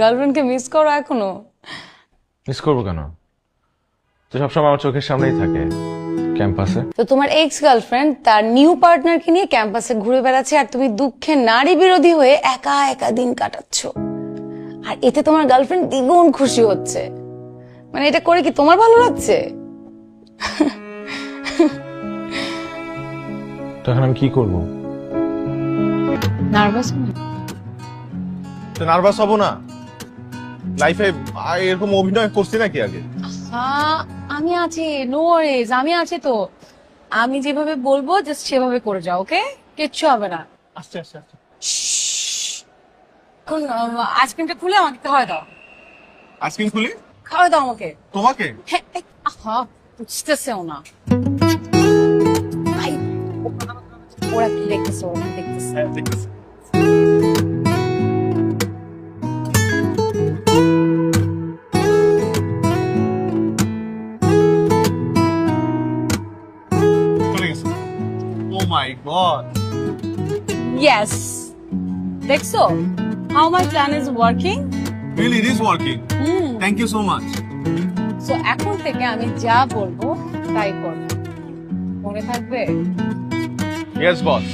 গার্লফ্রেন্ডকে মিস করো এখনো? মিস করবো কেন? তো সবসময় আমার চোখের সামনেই থাকে ক্যাম্পাসে। তো তোমার এক্স গার্লফ্রেন্ড তার নিউ পার্টনারকে নিয়ে ক্যাম্পাসে ঘুরে বেড়াচ্ছে আর তুমি দুঃখে নারী বিরোধী হয়ে একা একা দিন কাটাচ্ছ। আর এতে তোমার গার্লফ্রেন্ড দ্বিগুণ খুশি হচ্ছে। মানে এটা করে কি তোমার ভালো লাগছে? তো এখন আমি কি করবো? নার্ভাস? তো নার্ভাস হবো না? লাইফে এরকম অভিনয় করছি নাকি আগে? আমি আছি, নো ওয়ারিজ, আমি আছি তো। আমি যেভাবে বলবো জাস্ট সেভাবে করে যাও, ওকে? কিচ্ছু হবে না। আস্তে আস্তে আস্তে। এখন আইসক্রিমটা খুলে আমাকে খাওয়া দাও। আইসক্রিম খুলি? খাওয়া দাও আমাকে। তোমাকে? হ্যাঁ, আহা, বুঝতেছেও না। ভাই, ওরা কি দেখতেছে? ওরা কি দেখতেছে? হ্যাঁ, দেখতেছি। চলে গেছে। Oh my God! Yes. দেখছো? How my plan is working? Really, it is working. Thank you so much. So এখন থেকে আমি যা বলবো তাই করবো। মনে থাকবে? Yes, boss.